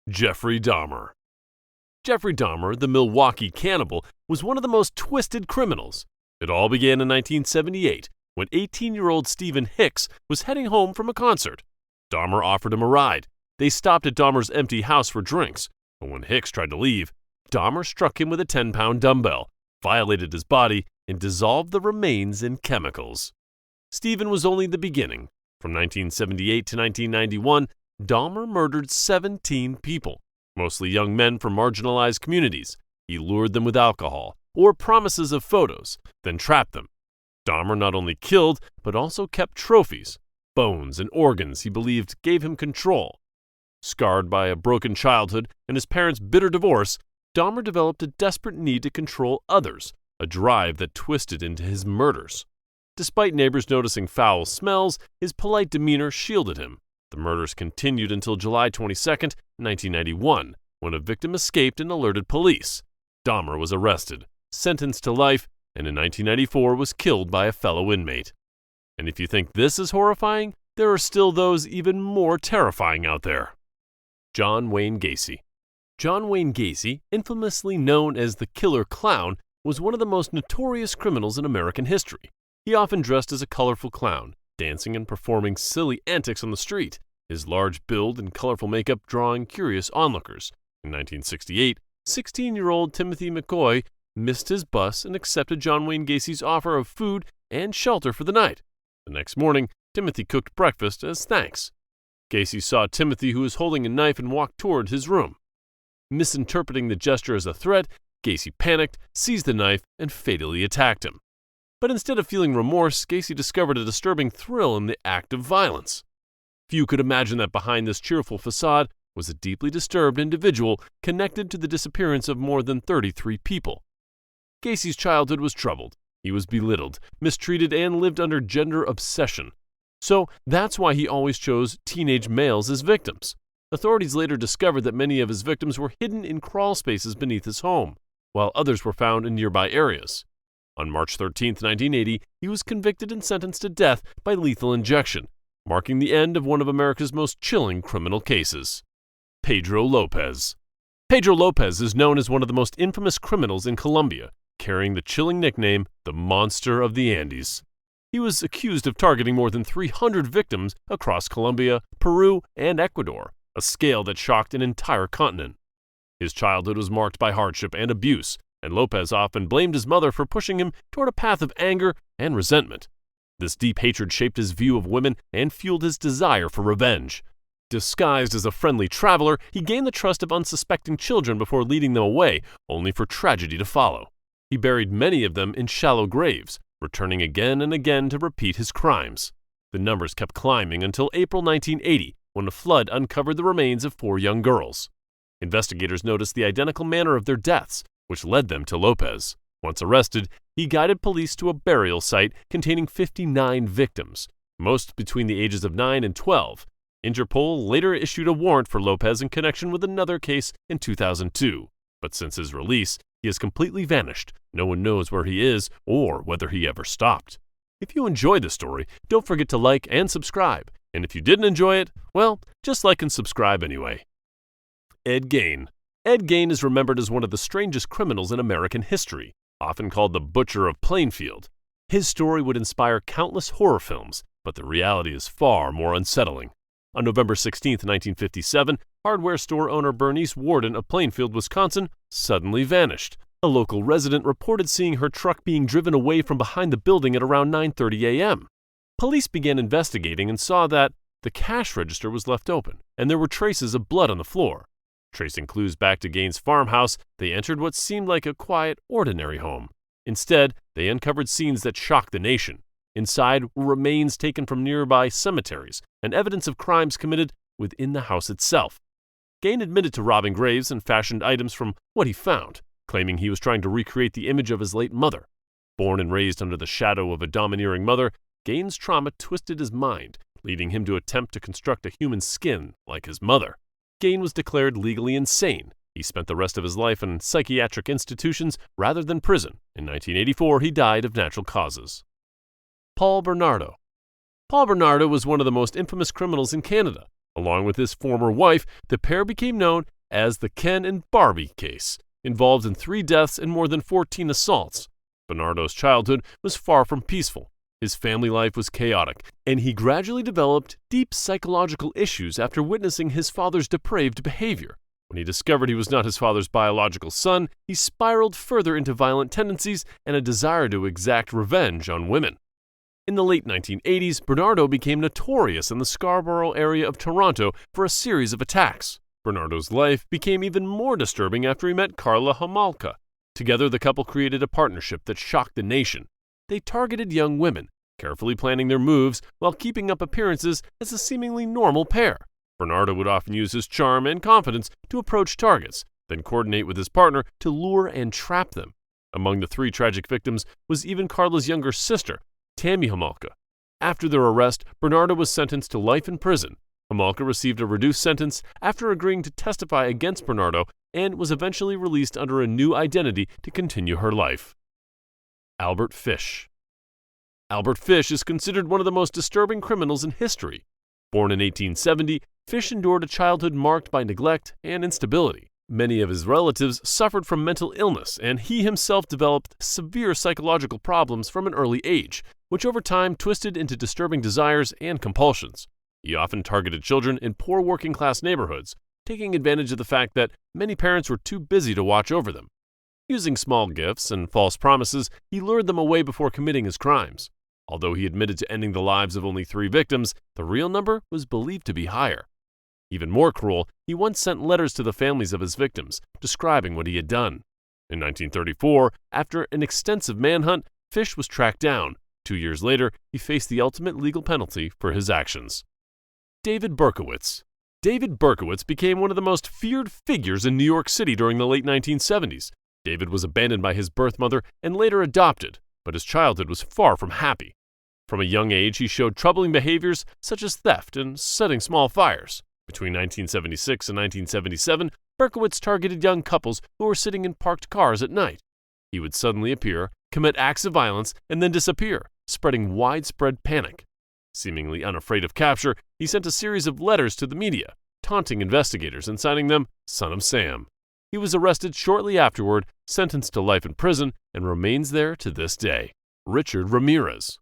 Jeffrey Dahmer. Jeffrey Dahmer, the Milwaukee cannibal, was one of the most twisted criminals. It all began in 1978 when 18-year-old Stephen Hicks was heading home from a concert. Dahmer offered him a ride. They stopped at Dahmer's empty house for drinks, but when Hicks tried to leave, Dahmer struck him with a 10-pound dumbbell, violated his body, and dissolved the remains in chemicals. Stephen was only the beginning. From 1978 to 1991, Dahmer murdered 17 people, mostly young men from marginalized communities. He lured them with alcohol or promises of photos, then trapped them. Dahmer not only killed, but also kept trophies, bones and organs he believed gave him control. Scarred by a broken childhood and his parents' bitter divorce, Dahmer developed a desperate need to control others, a drive that twisted into his murders. Despite neighbors noticing foul smells, his polite demeanor shielded him. The murders continued until July 22, 1991, when a victim escaped and alerted police. Dahmer was arrested, sentenced to life, and in 1994 was killed by a fellow inmate. And if you think this is horrifying, there are still those even more terrifying out there. John Wayne Gacy. John Wayne Gacy, infamously known as the Killer Clown, was one of the most notorious criminals in American history. He often dressed as a colorful clown, dancing and performing silly antics on the street, his large build and colorful makeup drawing curious onlookers. In 1968, 16-year-old Timothy McCoy missed his bus and accepted John Wayne Gacy's offer of food and shelter for the night. The next morning, Timothy cooked breakfast as thanks. Gacy saw Timothy, who was holding a knife, and walked toward his room. Misinterpreting the gesture as a threat, Gacy panicked, seized the knife, and fatally attacked him. But instead of feeling remorse, Gacy discovered a disturbing thrill in the act of violence. Few could imagine that behind this cheerful facade was a deeply disturbed individual connected to the disappearance of more than 33 people. Gacy's childhood was troubled. He was belittled, mistreated, and lived under gender obsession. So that's why he always chose teenage males as victims. Authorities later discovered that many of his victims were hidden in crawl spaces beneath his home, while others were found in nearby areas. On March 13, 1980, he was convicted and sentenced to death by lethal injection, marking the end of one of America's most chilling criminal cases. Pedro López. Pedro López is known as one of the most infamous criminals in Colombia, carrying the chilling nickname, the Monster of the Andes. He was accused of targeting more than 300 victims across Colombia, Peru, and Ecuador, a scale that shocked an entire continent. His childhood was marked by hardship and abuse, and López often blamed his mother for pushing him toward a path of anger and resentment. This deep hatred shaped his view of women and fueled his desire for revenge. Disguised as a friendly traveler, he gained the trust of unsuspecting children before leading them away, only for tragedy to follow. He buried many of them in shallow graves, returning again and again to repeat his crimes. The numbers kept climbing until April 1980, when a flood uncovered the remains of 4 young girls. Investigators noticed the identical manner of their deaths, which led them to López. Once arrested, he guided police to a burial site containing 59 victims, most between the ages of 9 and 12. Interpol later issued a warrant for López in connection with another case in 2002. But since his release, he has completely vanished. No one knows where he is or whether he ever stopped. If you enjoyed the story, don't forget to like and subscribe. And if you didn't enjoy it, well, just like and subscribe anyway. Ed Gein. Ed Gein is remembered as one of the strangest criminals in American history, often called the Butcher of Plainfield. His story would inspire countless horror films, but the reality is far more unsettling. On November 16, 1957, hardware store owner Bernice Warden of Plainfield, Wisconsin, suddenly vanished. A local resident reported seeing her truck being driven away from behind the building at around 9:30 a.m. Police began investigating and saw that the cash register was left open, and there were traces of blood on the floor. Tracing clues back to Gein's farmhouse, they entered what seemed like a quiet, ordinary home. Instead, they uncovered scenes that shocked the nation. Inside were remains taken from nearby cemeteries and evidence of crimes committed within the house itself. Gein admitted to robbing graves and fashioned items from what he found, claiming he was trying to recreate the image of his late mother. Born and raised under the shadow of a domineering mother, Gein's trauma twisted his mind, leading him to attempt to construct a human skin like his mother. Gein was declared legally insane. He spent the rest of his life in psychiatric institutions rather than prison. In 1984, he died of natural causes. Paul Bernardo. Paul Bernardo was one of the most infamous criminals in Canada. Along with his former wife, the pair became known as the Ken and Barbie case, involved in 3 deaths and more than 14 assaults. Bernardo's childhood was far from peaceful. His family life was chaotic, and he gradually developed deep psychological issues after witnessing his father's depraved behavior. When he discovered he was not his father's biological son, he spiraled further into violent tendencies and a desire to exact revenge on women. In the late 1980s, Bernardo became notorious in the Scarborough area of Toronto for a series of attacks. Bernardo's life became even more disturbing after he met Carla Homolka. Together, the couple created a partnership that shocked the nation. They targeted young women, carefully planning their moves while keeping up appearances as a seemingly normal pair. Bernardo would often use his charm and confidence to approach targets, then coordinate with his partner to lure and trap them. Among the 3 tragic victims was even Carla's younger sister, Tammy Homolka. After their arrest, Bernardo was sentenced to life in prison. Homolka received a reduced sentence after agreeing to testify against Bernardo and was eventually released under a new identity to continue her life. Albert Fish. Albert Fish is considered one of the most disturbing criminals in history. Born in 1870, Fish endured a childhood marked by neglect and instability. Many of his relatives suffered from mental illness, and he himself developed severe psychological problems from an early age, which over time twisted into disturbing desires and compulsions. He often targeted children in poor working-class neighborhoods, taking advantage of the fact that many parents were too busy to watch over them. Using small gifts and false promises, he lured them away before committing his crimes. Although he admitted to ending the lives of only 3 victims, the real number was believed to be higher. Even more cruel, he once sent letters to the families of his victims, describing what he had done. In 1934, after an extensive manhunt, Fish was tracked down. 2 years later, he faced the ultimate legal penalty for his actions. David Berkowitz. David Berkowitz became one of the most feared figures in New York City during the late 1970s. David was abandoned by his birth mother and later adopted, but his childhood was far from happy. From a young age, he showed troubling behaviors such as theft and setting small fires. Between 1976 and 1977, Berkowitz targeted young couples who were sitting in parked cars at night. He would suddenly appear, commit acts of violence, and then disappear, spreading widespread panic. Seemingly unafraid of capture, he sent a series of letters to the media, taunting investigators and signing them Son of Sam. He was arrested shortly afterward, sentenced to life in prison, and remains there to this day. Richard Ramirez.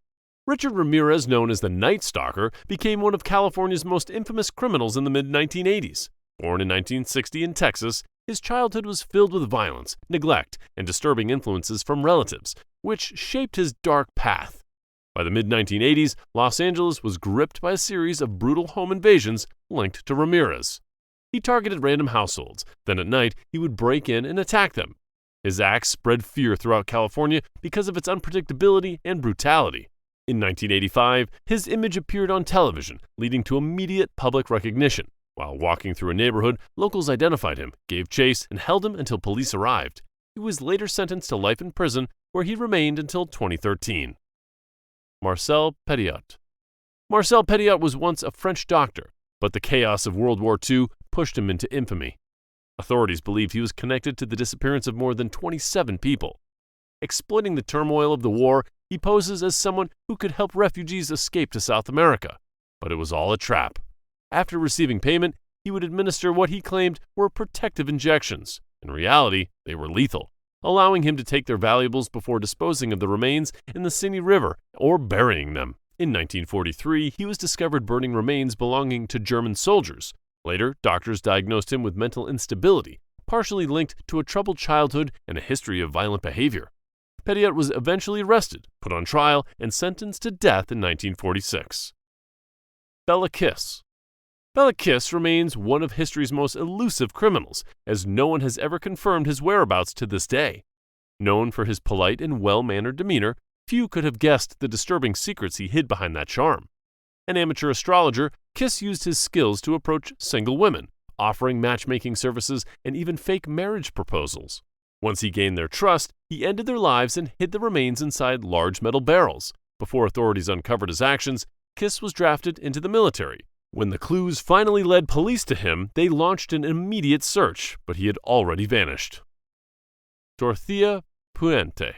Richard Ramirez, known as the Night Stalker, became one of California's most infamous criminals in the mid-1980s. Born in 1960 in Texas, his childhood was filled with violence, neglect, and disturbing influences from relatives, which shaped his dark path. By the mid-1980s, Los Angeles was gripped by a series of brutal home invasions linked to Ramirez. He targeted random households, then at night he would break in and attack them. His acts spread fear throughout California because of its unpredictability and brutality. In 1985, his image appeared on television, leading to immediate public recognition. While walking through a neighborhood, locals identified him, gave chase, and held him until police arrived. He was later sentenced to life in prison, where he remained until 2013. Marcel Petiot. Marcel Petiot was once a French doctor, but the chaos of World War II pushed him into infamy. Authorities believed he was connected to the disappearance of more than 27 people. Exploiting the turmoil of the war, he poses as someone who could help refugees escape to South America. But it was all a trap. After receiving payment, he would administer what he claimed were protective injections. In reality, they were lethal, allowing him to take their valuables before disposing of the remains in the Sini River or burying them. In 1943, he was discovered burning remains belonging to German soldiers. Later, doctors diagnosed him with mental instability, partially linked to a troubled childhood and a history of violent behavior. Petiot was eventually arrested, put on trial, and sentenced to death in 1946. Béla Kiss. Béla Kiss remains one of history's most elusive criminals, as no one has ever confirmed his whereabouts to this day. Known for his polite and well-mannered demeanor, few could have guessed the disturbing secrets he hid behind that charm. An amateur astrologer, Kiss used his skills to approach single women, offering matchmaking services and even fake marriage proposals. Once he gained their trust, he ended their lives and hid the remains inside large metal barrels. Before authorities uncovered his actions, Kiss was drafted into the military. When the clues finally led police to him, they launched an immediate search, but he had already vanished. Dorothea Puente.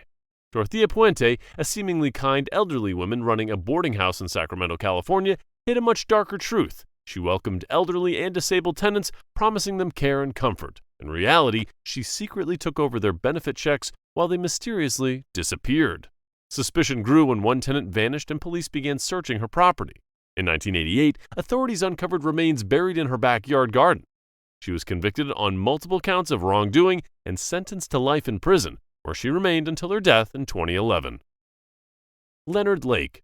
Dorothea Puente, a seemingly kind elderly woman running a boarding house in Sacramento, California, hid a much darker truth. She welcomed elderly and disabled tenants, promising them care and comfort. In reality, she secretly took over their benefit checks while they mysteriously disappeared. Suspicion grew when one tenant vanished and police began searching her property. In 1988, authorities uncovered remains buried in her backyard garden. She was convicted on multiple counts of wrongdoing and sentenced to life in prison, where she remained until her death in 2011. Leonard Lake.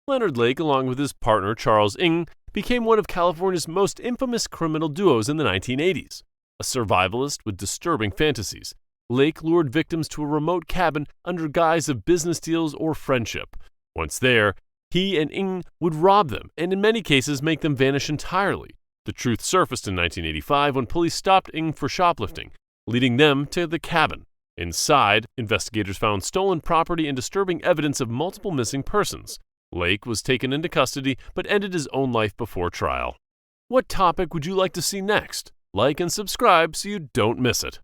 Leonard Lake, along with his partner Charles Ng, became one of California's most infamous criminal duos in the 1980s. A survivalist with disturbing fantasies, Lake lured victims to a remote cabin under guise of business deals or friendship. Once there, he and Ng would rob them and in many cases make them vanish entirely. The truth surfaced in 1985 when police stopped Ng for shoplifting, leading them to the cabin. Inside, investigators found stolen property and disturbing evidence of multiple missing persons. Lake was taken into custody but ended his own life before trial. What topic would you like to see next? Like and subscribe so you don't miss it.